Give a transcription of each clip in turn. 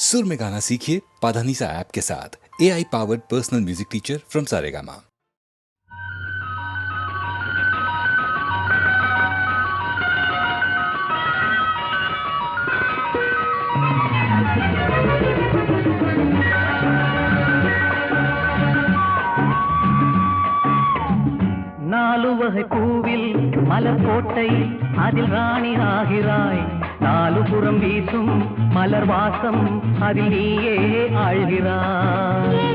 सुर में गाना सीखिए पाधानीसा ऐप के साथ। AI powered personal music teacher from Saregama. நாலு வகை பூவில் மலர் கோட்டை அதில் ராணி ஆகிறாய். நாலு புறம் வீசும் மலர் வாசம் அதில் நீயே ஆழ்கிறாய்.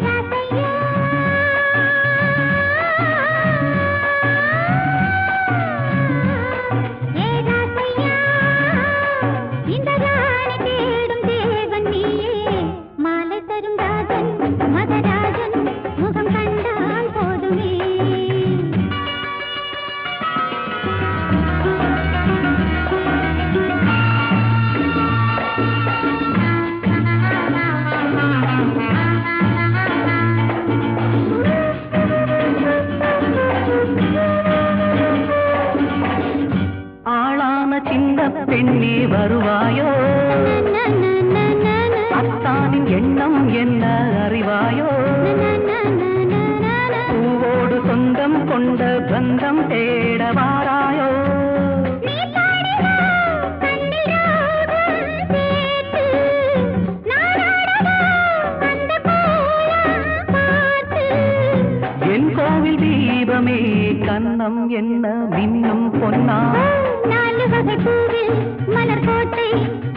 பெண்ணே வருவாயோ, அத்தானின் எண்ணம் என்ன அறிவாயோ, பூவோடு சொந்தம் கொண்ட பந்தம் தேடவாராயோ. என் கோவில் தீபமே கண்ணம் என்ன மின்னும் பொன்னா. நாலு வகை பூவில் மலர் கோட்டை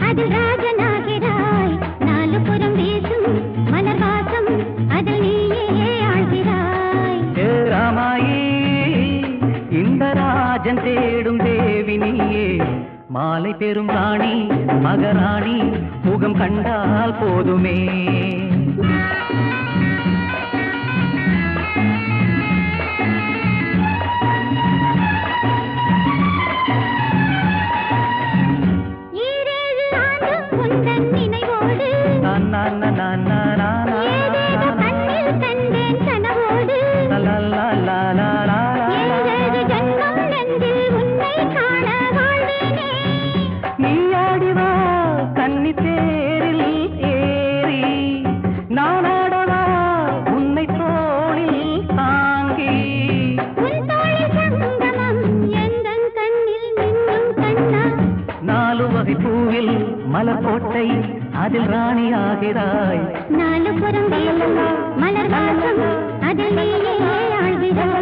அதில் ராஜனாகிறாய். நாலு புறம் வீசும் மலர் வாசம் அதில் நீயே ஆழ்கிறாய். ராமாயி இந்த ராஜன் தேடும் தேவி நீயே. மாலை பெரும் ராணி மகராணி முகம் கண்டால் போதுமே. மலர் கோட்டை அதில் ராணி ஆகிறாய். நாலு புறம் வீசும் மலர் வாசம் அதில் நீயே ஆழ்கிறாய்.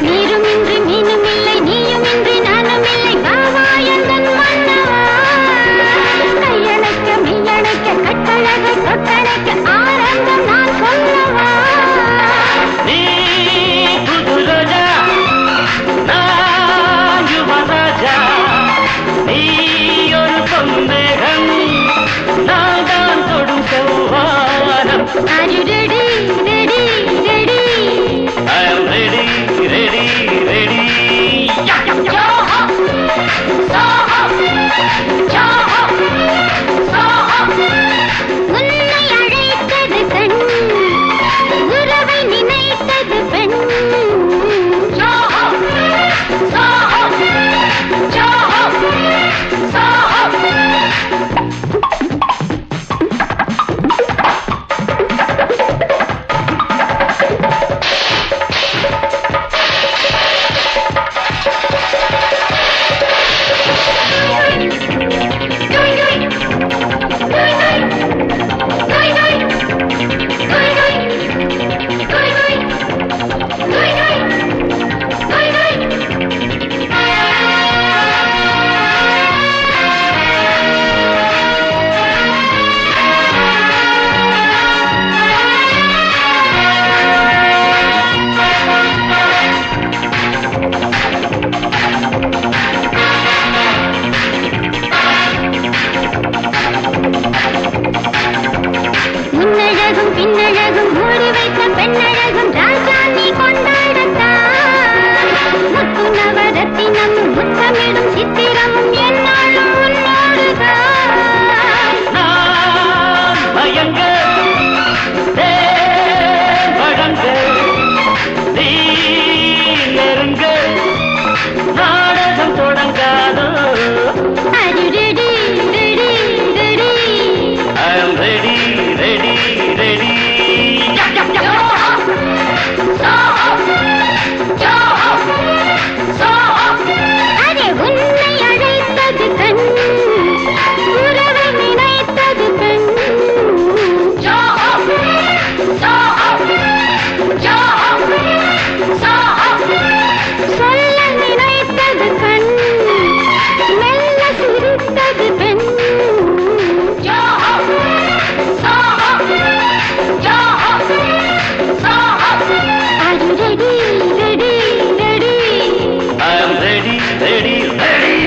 நீருமின்றி மீனுமில்லை ரெடி ரெடி ரெடி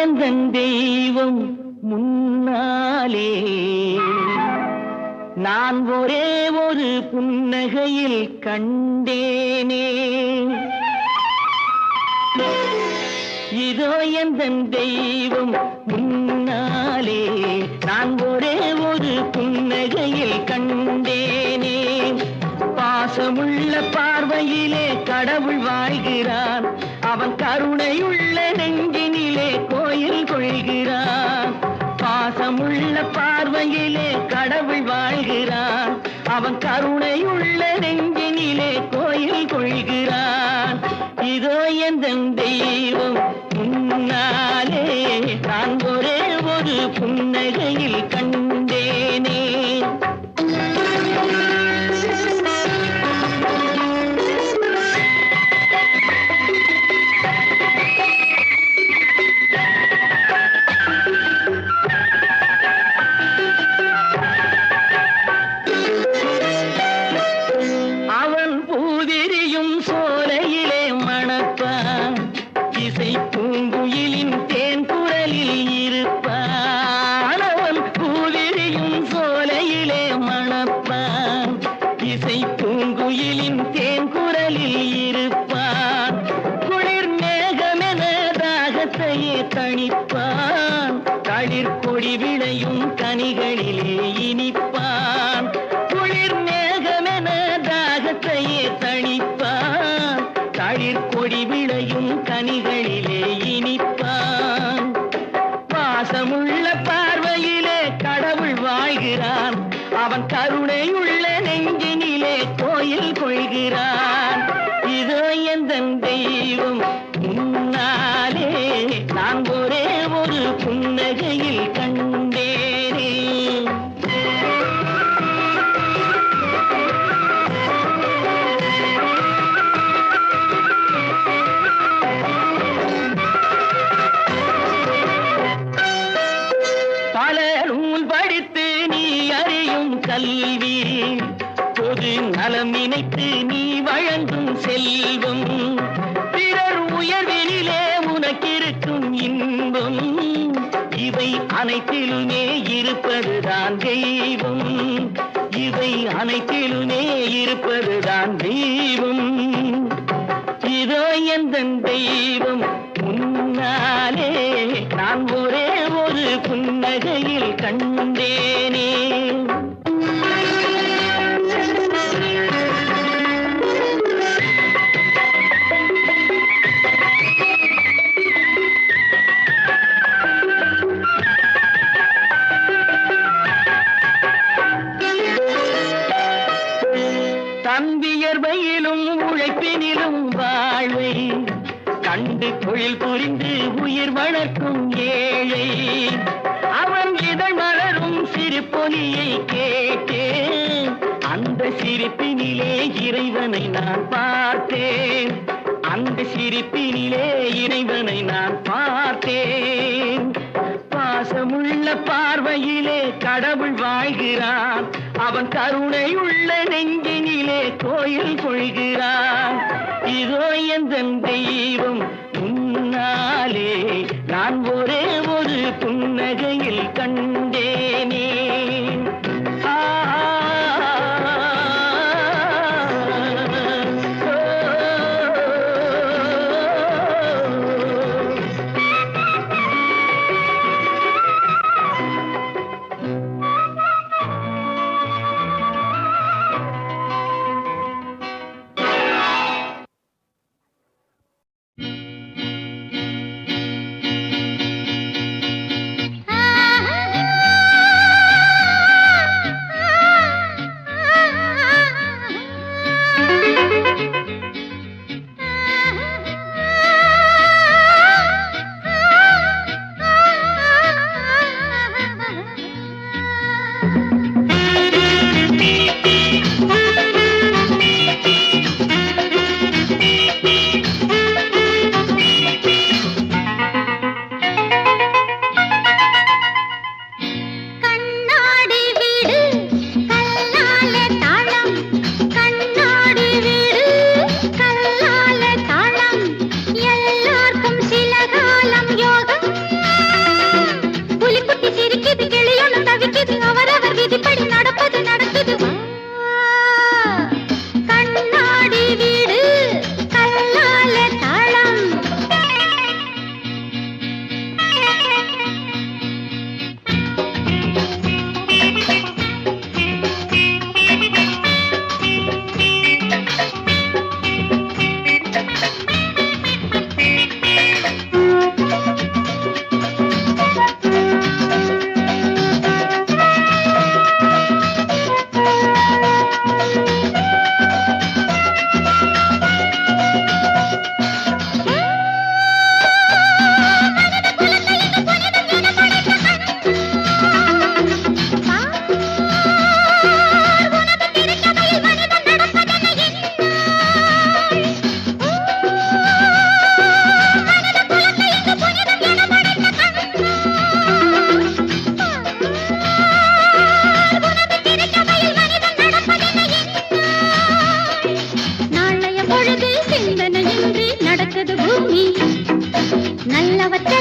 எந்தன் தெய்வம் முன்னாலே நான் ஒரே ஒரு புன்னகையில் கண்டேனே. இதோ எந்தன் தெய்வம் முன்னாலே நான் ஒரே ஒரு புன்னகையில் கண்டேனே. கண்டேனே. பாசமுள்ள பார்வையிலே கடவுள் வாழ்கிறான், அவன் கருணையுள்ள நெஞ்சினிலே கோயில் கொள்கிறான். பாசமுள்ள பார்வையிலே கடவுள் வாழ்கிறான், அவன் கருணையுள்ள நெஞ்சினிலே கோயில் கொள்கிறான். இதோ எந்தன் தெய்வம் முன்னாலே நான் ஒரே ஒரு புன்னகையில் கண்டேனே. அவன் பூவிரியும் சோலையிலே மணப்பான், இசை பூங்குயிலின் தேன் குரலில் இருப்பான். அவன் பூவிரியும் சோலையிலே மணப்பான், இசை பூங்குயிலின் தேன் குரலில் இருப்பான். குளிர் மேகமென தாகத்தையே தணிப்பான், தளிர் கொடி விளையும் கனிகளிலே இனிப்பான். குளிர் மேகமென தாகத்தையே தணிப்பான், தளிர் கொடி விளையும் கனிகளிலே இனிப்பான். பாசமுள்ள பார்வையிலே கடவுள் வாழ்கிறான், அவன் கருணையுள்ள நெஞ்சினிலே கோயில் கொள்கிறான். இதோ எந்தன் தெய்வம் முன்னாலே நான் ஒரே ஒரு புன்னகையில் கண்டேனே. பல நூல் படித்து நீ அறியும் கல்வி, பொது நலம் நினைத்து நீ வழங்கும் செல்வம், பிறர் உயர்வினிலே உனக்கிருக்கும் இன்பம், இவை அனைத்திலுமே இருப்பதுதான் தெய்வம், இவை அனைத்திலுமே இருப்பதுதான் தெய்வம். இதோ எந்தன் தெய்வம் முன்னாலே நான் ஒரே ஒரு புன்னகையில் கண்டேனே. தன்வியர்வையிலும் உழைப்பினிலும் வாழ்வை கண்டு தொழில் புரிந்து உயிர் வளர்க்கும் ஏழை, அவன் இதழ் மலரும் சிரிப்பொலியை கேட்டேன், அந்த சிரிப்பினிலே இறைவனை நான் பார்த்தேன், அந்த சிரிப்பினிலே இறைவனை நான் பார்த்தேன். பாசமுள்ள பார்வையிலே கடவுள் வாழ்கிறான், அவன் கருணையுள்ள நெஞ்சினிலே கோயில் கொள்கிறான். இதோ எந்தன் தெய்வம் முன்னாலே நான் ஒரே ஒரு புன்னகையில் கண்டேனே. ஆ ஆஹா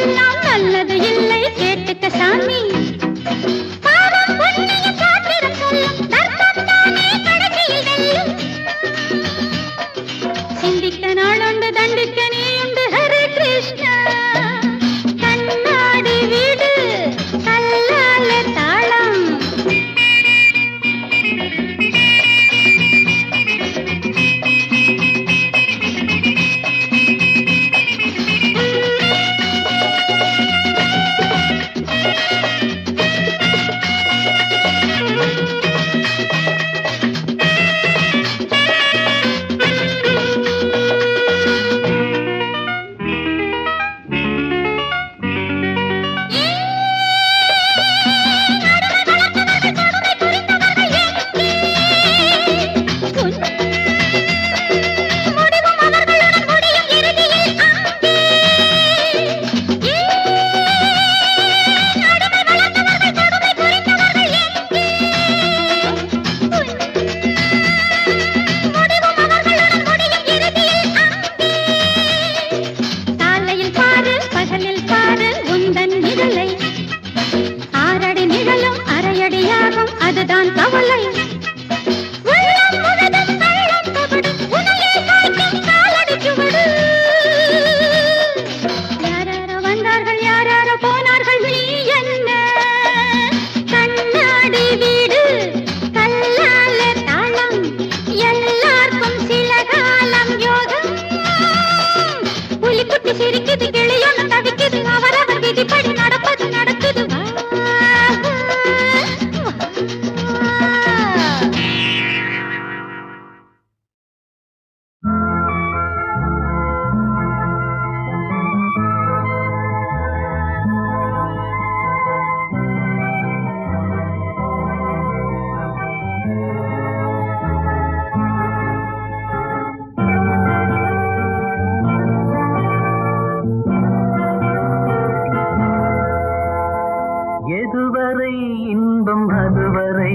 எல்லாம் நல்லது இல்லை கேட்டுக்க சாமி. பாவம் புண்ணிய சாத்திரம் சொல்லும் தர்மம் தானே கடைசியில் வெல்லும். சிந்திக்க நாளுண்டு தண்டிக்க நீயுண்டு ஹரே கிருஷ்ணா. கண்ணாடி வீடு கல்லால தாளம். அதுதான் கவலை. உள்ளம் முழுதும் கள்ளம் கபடு, உன்னையே சாய்க்கும் காலடி சுவடு. யாராரோ வந்தார்கள் யாராரோ போனார்கள் நீ என்ன. கண்ணாடி வீடு கல்லால தாளம். எல்லாருக்கும் சில காலம் யோகம். புலிக்குட்டி சிரிக்குது கிளியொன்னு தவிக்குது. அவரவர் விதிப்படி நடப்பது நடக்குது. எதுவரை இன்பம் அதுவரை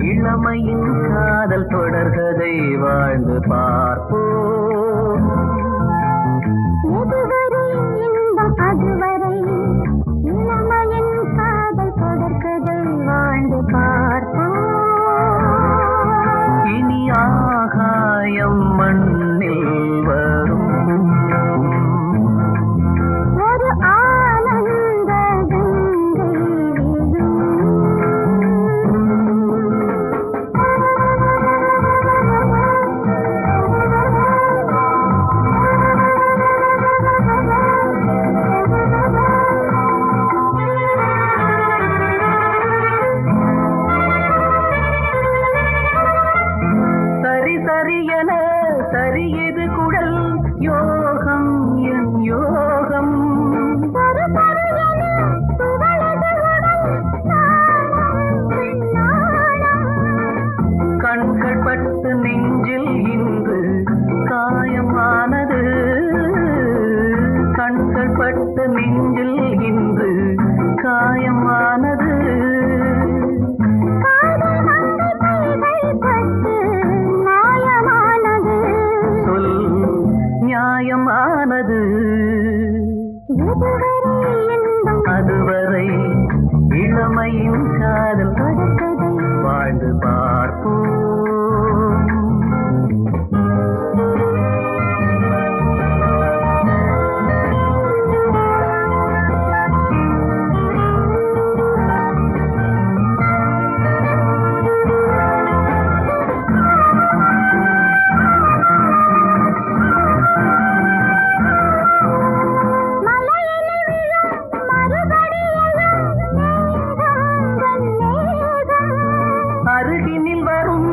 இளமையின் காதல் தொடர்கதை வாழ்ந்து பார்ப்போம். எதுவரை இன்பம் அதுவரை இளமையின் காதல் தொடர்கதை வாழ்ந்து பார்ப்போம். இனி ஆகாயம் மண்ணில் வரும் ஒரு ஆனந்த கங்கை விழும். சரி சரியென சரியது குடல் யோகம் என் யோகம். கண்கள் பட்டு நெஞ்சில் இன்று காயமானது. கண்கள் பட்டு நெஞ்சில் இன்று காயமானது. சொல் நியாயமானது. அதுவரை இளமையின் காதல் வாழ்ந்து பார்ப்போம். அருகினில் வரும்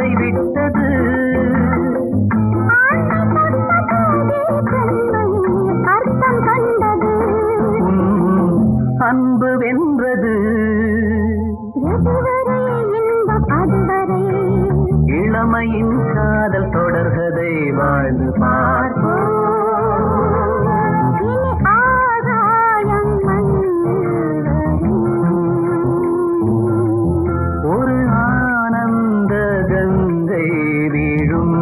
ஆசை விட்டது அர்த்தம் கண்டது அன்பு வென்றது எதுவரை இன்பம் அதுவரை இளமையின் காதல் தொடர்கதை வாழ்ந்து பார்ப்போம் இனி ஆகாயம் மண்ணில் ஒரு ஆனந்த கங்கை வீழும்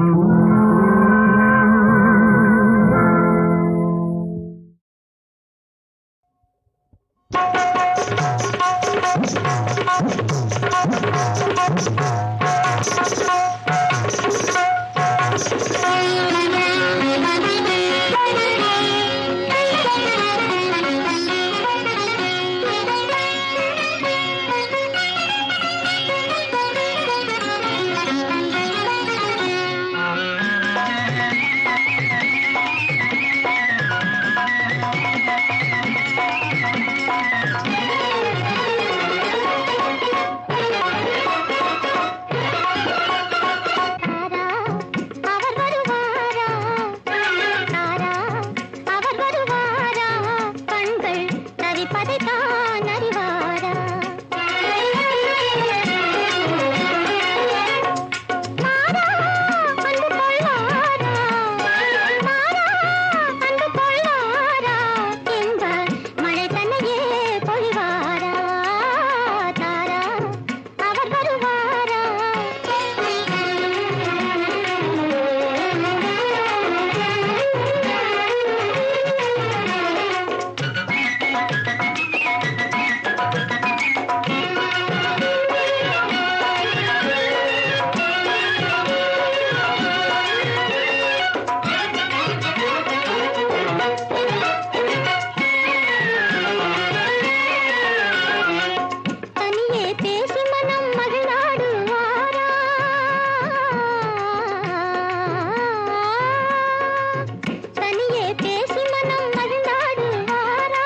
அவர் வருவாரா தாரா அவர் வருவாரா கண்கள் தவிப்பதை தான் அறிவாரா மாறா அன்பு கொள்வாரா மாறா அன்பு கொள்வாரா என்ப மழை தன்னையே பொழிவாரா தாரா அவர் வருவாரா தனியே பேசி மனம் மகிழ்நாடுவாரா தனியே பேசி மனம் மகிழ்நாடுவாரா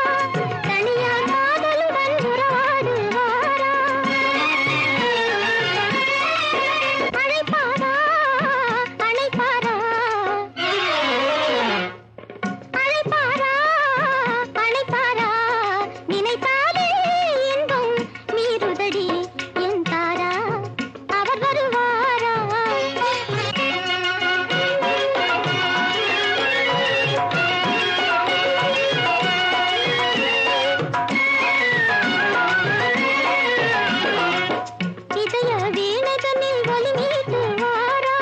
தனியார் காதலுடன் உறவாடுவாரா அழைப்பாரா அழைப்பாரா அழைப்பாரா அழைப்பாரா நினைத்தாலே இன்பம் மீறுதடி என் தாரா அவர் வருவாரா இதய வீணைதனில் ஒலி மீட்டுவாரா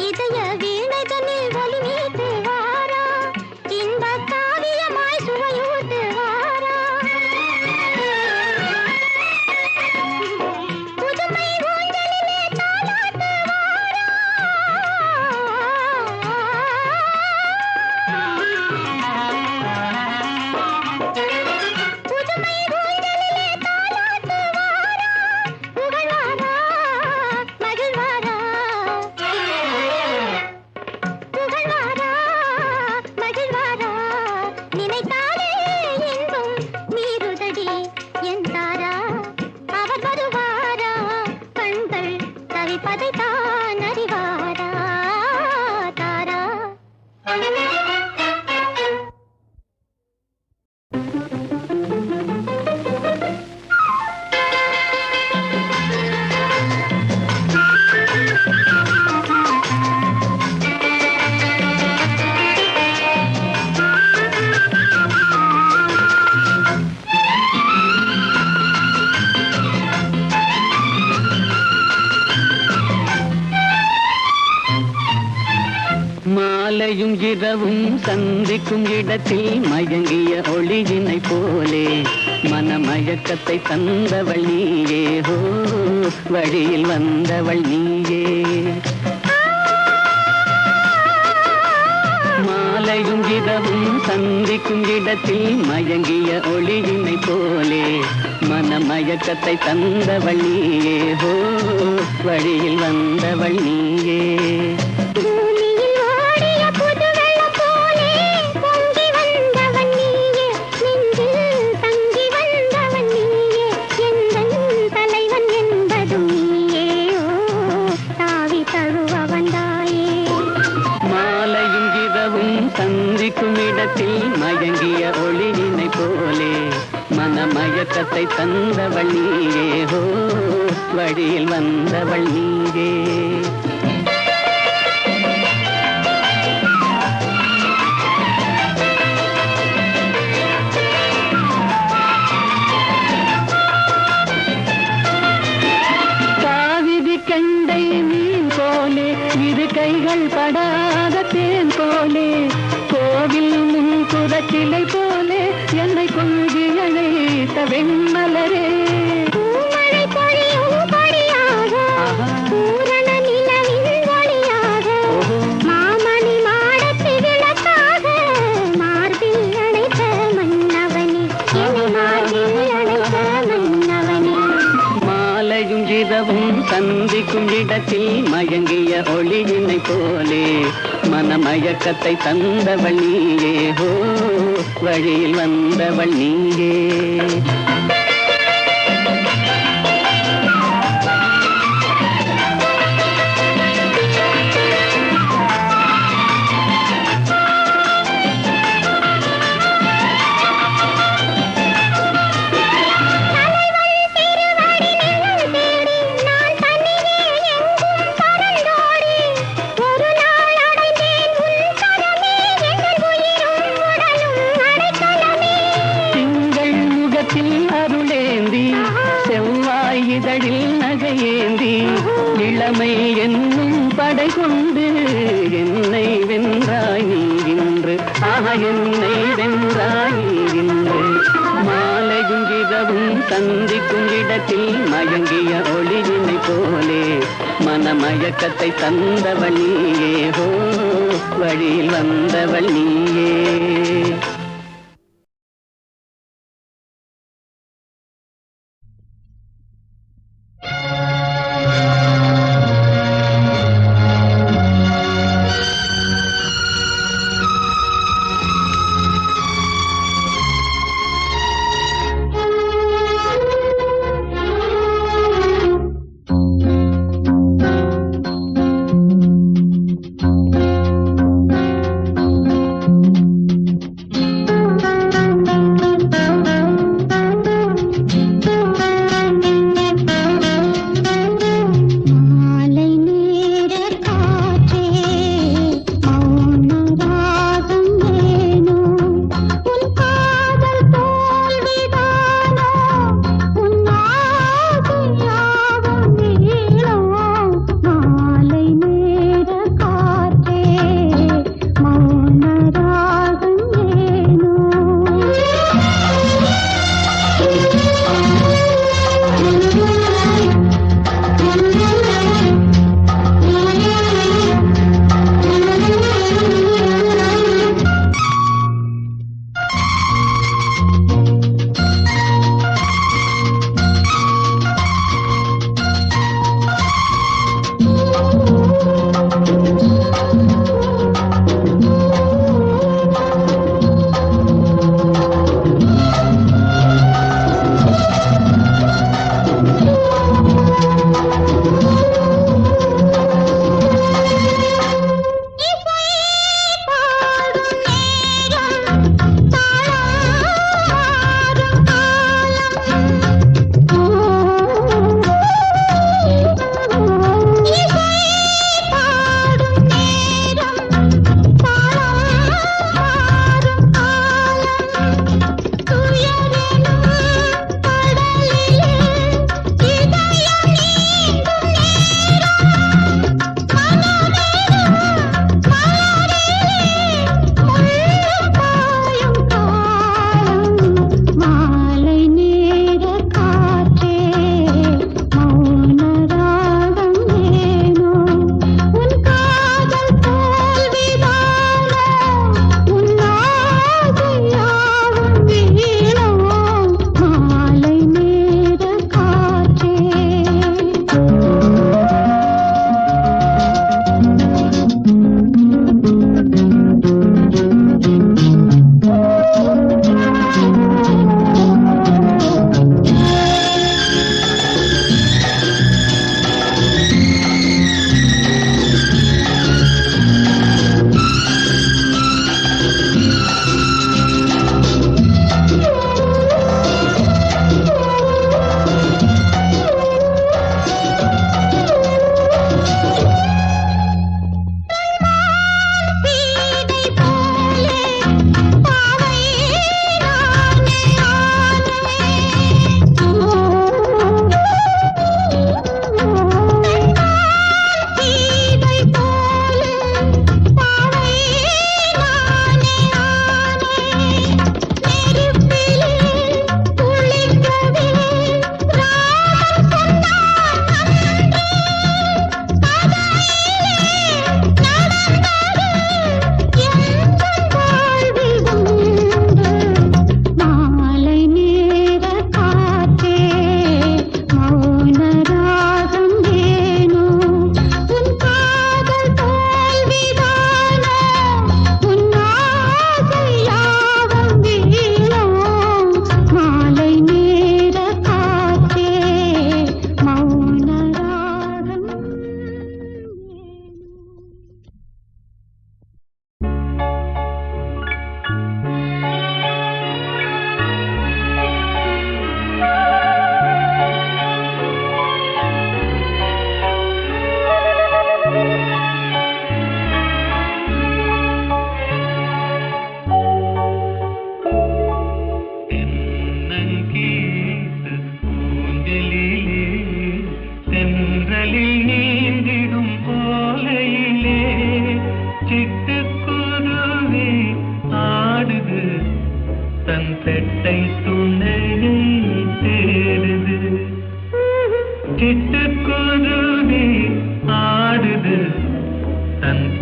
இதய வீணைதனில் ஒலி மீட்டுவாரா இன்ப காவியமாய் சுவையூட்டுவாரா புதுமை ஊஞ்சலிலே புதுமை ஊஞ்சலிலே தாலாட்டுவாரா புகழ்வாரா மகிழ்வாரா புகழ்வாரா மகிழ்வாரா நினைத்தாலே இன்பம் மீறுதடி என் தாரா அவர் வருவாரா கண்கள் தவிப்பதை தான் அறிவாரா தாரா மாலையும் இரவும் சந்திக்கும் இடத்தில் மயங்கிய ஒளியினை போலே மனமயக்கத்தை தந்தவள் நீயே ஹோ வழியில் வந்தவள் நீயே மாலையும் இரவும் சந்திக்கும் இடத்தில் மயங்கிய ஒளியினை போலே மனமயக்கத்தை தந்தவள் நீயே ஹோ வழியில் வந்தவள் நீயே பூமியில் ஓடிய புது வெள்ளம் போலே பொங்கி வந்தவன் நீயே நெஞ்சில் தங்கி வந்தவன் நீயே எந்தன் மனமயக்கத்தை தந்தவள் நீயே ஹோ வழியில் வந்தவள் நீயே கண்டை மீன் போலே இரு கைகள் படாத தேன் போலே கோவில் முன்குறச்சிலை போலே என்னை கொஞ்சி அழைத்த வெண்மலரே சந்திக்கும் இடத்தில் மயங்கிய ஒளியினை போலே மனமயக்கத்தை தந்தவள் நீயே ஹோ வழியில் வந்தவள் நீயே இளமை என்னும் படை கொண்டு என்னை வென்றாய் நீ இன்று என்னை வென்றாய் நீ இன்று மாலையும் இரவும் சந்திக்கும் இடத்தில் மயங்கிய ஒளியினை போலே மனமயக்கத்தை தந்தவள் நீயே ஹோ வழியில் வந்தவள் நீயே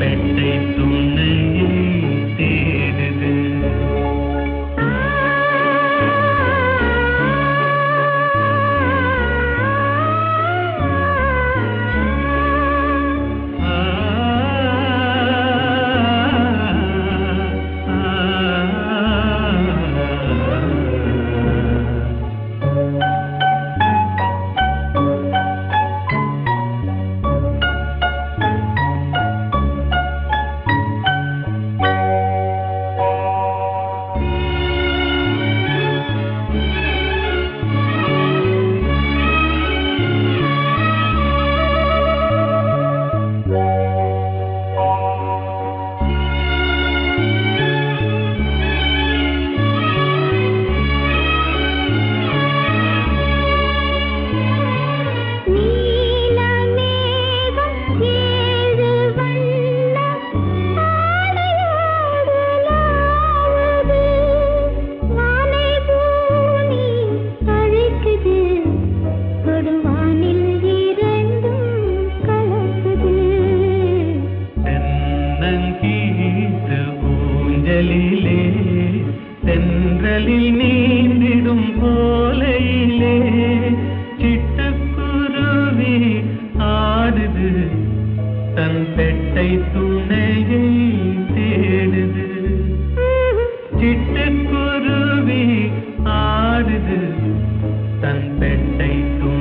பெட்டை துணையை தேடுது. தென்றலில் நீந்திடும் போலையிலே சிட்டுக்குருவி ஆடுது, தன் பெட்டை துணையை தேடுது. சிட்டுக்குருவி ஆடுது, தன் பெட்டை துணை